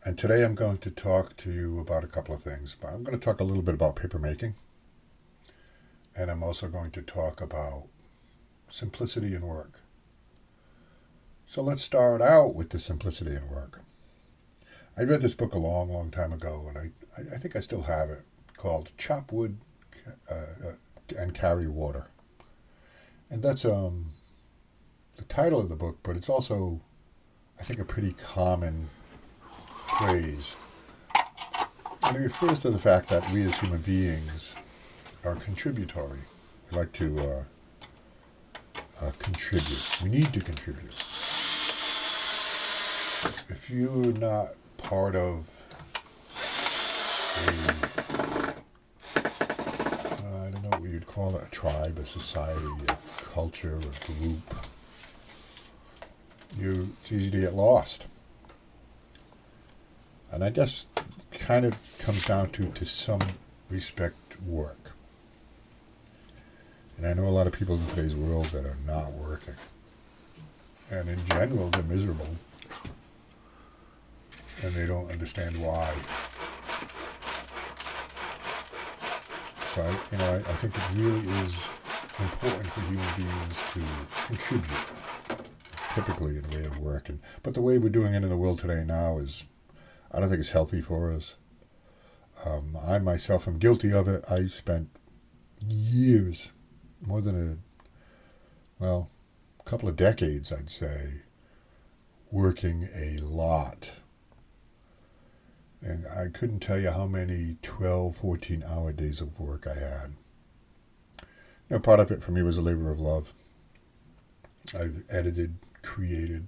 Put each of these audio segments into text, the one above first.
And today I'm going to talk to you about a couple of things. I'm going to talk a little bit about paper making, and I'm also going to talk about simplicity in work. So let's start out with the simplicity in work. I read this book a long, long time ago, and I think I still have it, called Chop Wood and Carry Water. And that's the title of the book, but it's also, I think, a pretty common phrase. And it refers to the fact that we as human beings are contributory. We like to contribute. We need to contribute. If you're not part of I don't know what you'd call it, a tribe, a society, a culture, a group, it's easy to get lost. And I guess it kind of comes down to some respect, work. And I know a lot of people in today's world that are not working. And in general, they're miserable. And they don't understand why. So, I think it really is important for human beings to contribute, typically in the way of work. But the way we're doing it in the world today now is, I don't think it's healthy for us. I myself am guilty of it. I spent years, more than a couple of decades, I'd say, working a lot. And I couldn't tell you how many 12, 14-hour days of work I had. Part of it for me was a labor of love. I've edited, created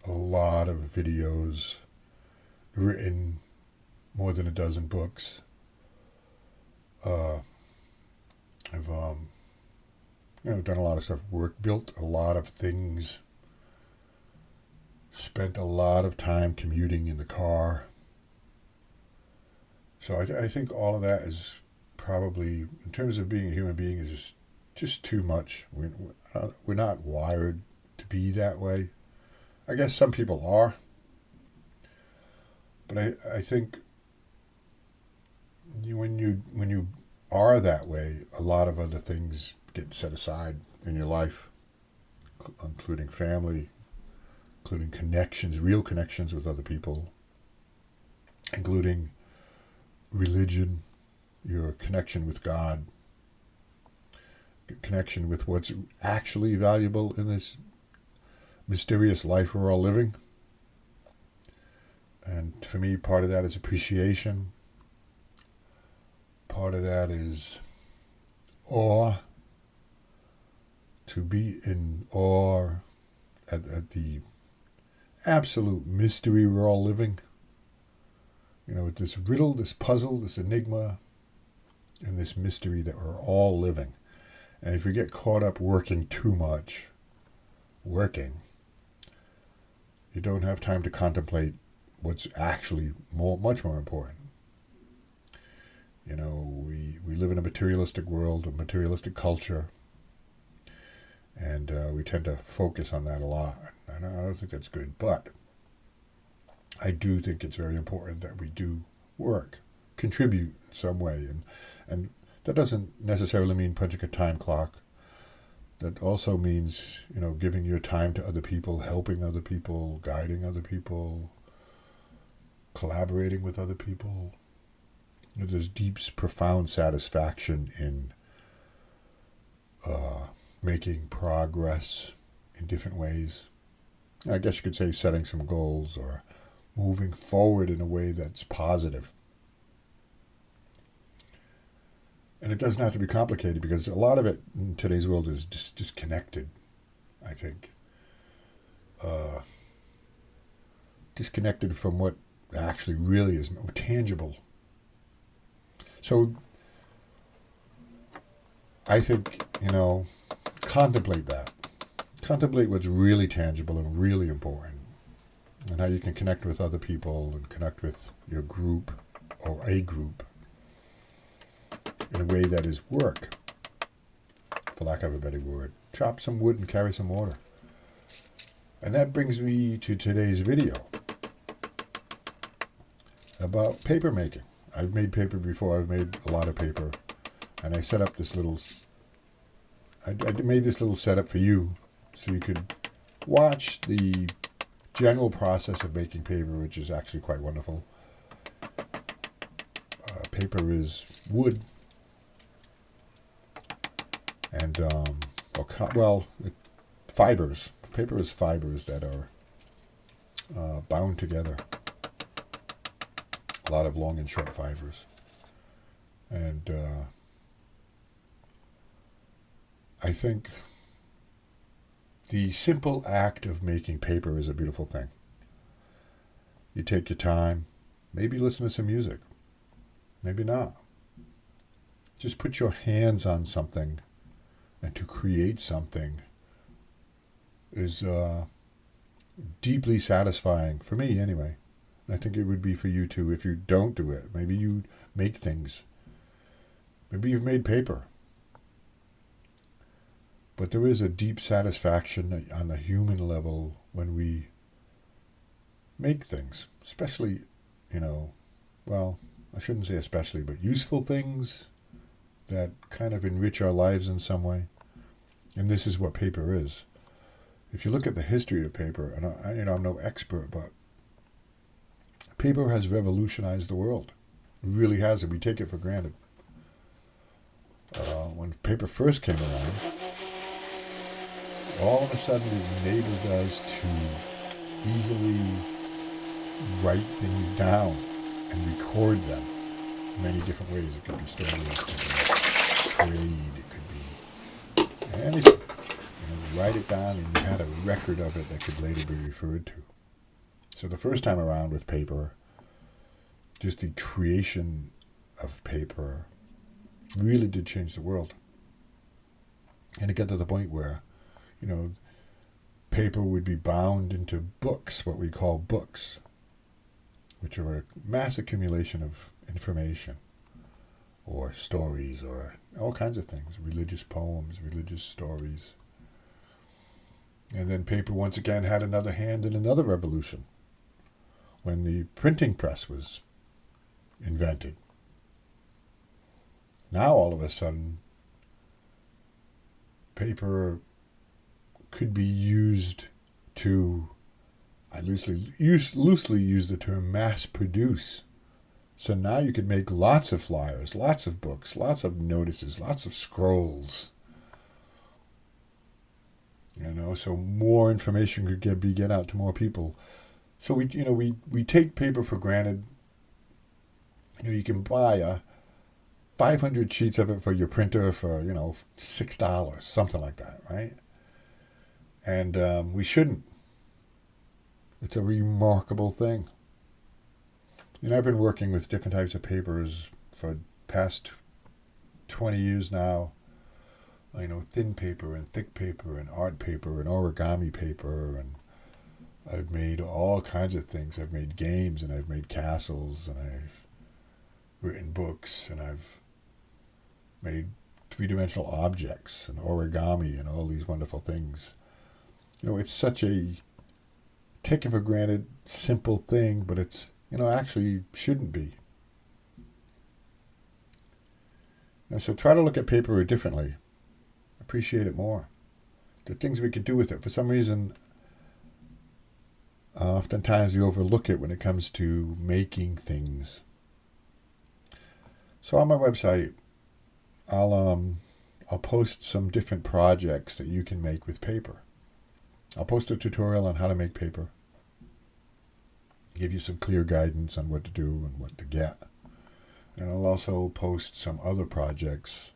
a lot of videos, written more than a dozen books. I've done a lot of stuff, built a lot of things, spent a lot of time commuting in the car. So I think all of that is probably, in terms of being a human being, is just too much. We're not wired to be that way. I guess some people are. But I think when you are that way, a lot of other things get set aside in your life, including family, including connections, real connections with other people, including religion, your connection with God, connection with what's actually valuable in this mysterious life we're all living. And for me, part of that is appreciation. Part of that is awe. To be in awe at the absolute mystery we're all living. This riddle, this puzzle, this enigma, and this mystery that we're all living. And if we get caught up working too much, you don't have time to contemplate what's actually much more important. We live in a materialistic world, a materialistic culture, and we tend to focus on that a lot. And I don't think that's good, but I do think it's very important that we do work, contribute in some way, and that doesn't necessarily mean punching a time clock. That also means, giving your time to other people, helping other people, guiding other people, collaborating with other people. There's deep, profound satisfaction in making progress in different ways. I guess you could say setting some goals or moving forward in a way that's positive. And it doesn't have to be complicated, because a lot of it in today's world is just disconnected, I think. Disconnected from what actually really is tangible. So I think, contemplate that. Contemplate what's really tangible and really important, and how you can connect with other people and connect with your group or a group in a way that is work, for lack of a better word. Chop some wood and carry some water. And that brings me to today's video. about paper making. I've made paper before. I've made a lot of paper. And I set up this little... I made this little setup for you so you could watch the general process of making paper, which is actually quite wonderful. Paper is wood. And, fibers. Paper is fibers that are bound together. A lot of long and short fibers. And I think the simple act of making paper is a beautiful thing. You take your time, maybe listen to some music, maybe not. Just put your hands on something, and to create something is deeply satisfying, for me anyway. I think it would be for you too if you don't do it. Maybe you make things. Maybe you've made paper. But there is a deep satisfaction on a human level when we make things, especially, I shouldn't say especially, but useful things that kind of enrich our lives in some way. And this is what paper is. If you look at the history of paper, and I'm no expert, but paper has revolutionized the world. It really has, and we take it for granted. When paper first came around, all of a sudden it enabled us to easily write things down and record them in many different ways. It could be stories, it could be trade, it could be anything. You write it down and you had a record of it that could later be referred to. So the first time around with paper, just the creation of paper really did change the world. And it got to the point where, paper would be bound into books, what we call books, which are a mass accumulation of information or stories or all kinds of things, religious poems, religious stories. And then paper once again had another hand in another revolution when the printing press was invented. Now all of a sudden, paper could be used to, I loosely use the term mass produce. So now you could make lots of flyers, lots of books, lots of notices, lots of scrolls. So more information could get out to more people. So we take paper for granted. You can buy 500 sheets of it for your printer for $6, something like that, right? And we shouldn't. It's a remarkable thing. I've been working with different types of papers for the past 20 years now. Thin paper and thick paper and art paper and origami paper, and I've made all kinds of things. I've made games and I've made castles and I've written books and I've made three-dimensional objects and origami and all these wonderful things. It's such a taken for granted simple thing, but it's actually shouldn't be. So try to look at paper differently. Appreciate it more. The things we can do with it. For some reason, oftentimes we overlook it when it comes to making things. So on my website, I'll post some different projects that you can make with paper. I'll post a tutorial on how to make paper. Give you some clear guidance on what to do and what to get. And I'll also post some other projects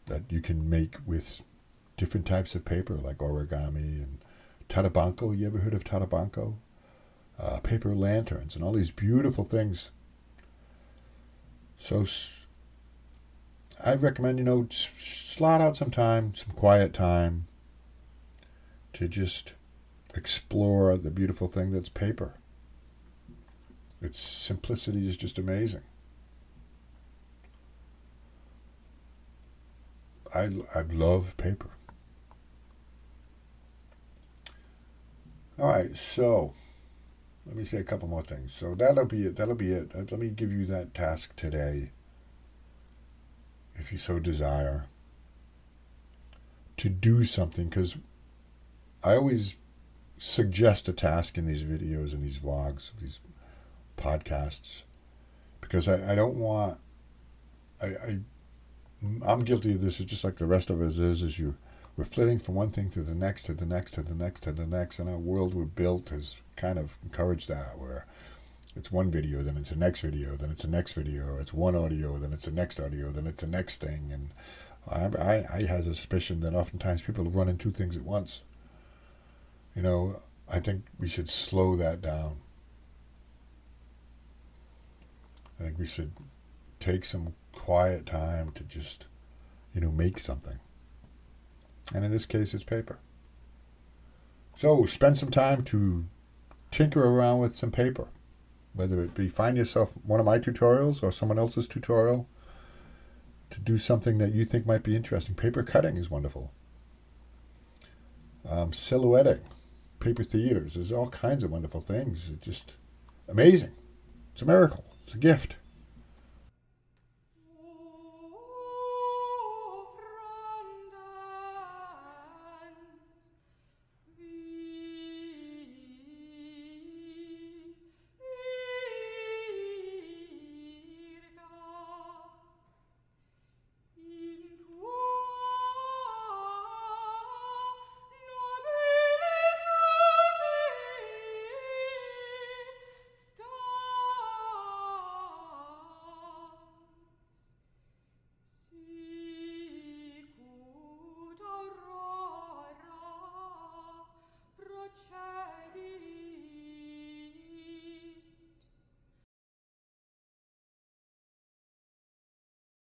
that you can make with different types of paper, like origami and tatabanco. You ever heard of tatabanco? Paper lanterns and all these beautiful things. So I recommend, slot out some time, some quiet time to just explore the beautiful thing that's paper. Its simplicity is just amazing. I love paper. All right, so let me say a couple more things. So that'll be it. That'll be it. Let me give you that task today, if you so desire, to do something, because I always suggest a task in these videos and these vlogs, these podcasts, because I don't want, I'm guilty of this, it's just like the rest of us we're flitting from one thing to the next, to the next, to the next, to the next, and our world we're built has kind of encouraged that, where it's one video, then it's the next video, then it's the next video, it's one audio, then it's the next audio, then it's the next thing, and I have a suspicion that oftentimes people run in two things at once. You know, I think we should slow that down. I think we should take some quiet time to just, make something. And in this case, it's paper. So spend some time to tinker around with some paper. Whether it be find yourself one of my tutorials or someone else's tutorial to do something that you think might be interesting. Paper cutting is wonderful. Silhouetting, paper theaters. There's all kinds of wonderful things. It's just amazing. It's a miracle. It's a gift.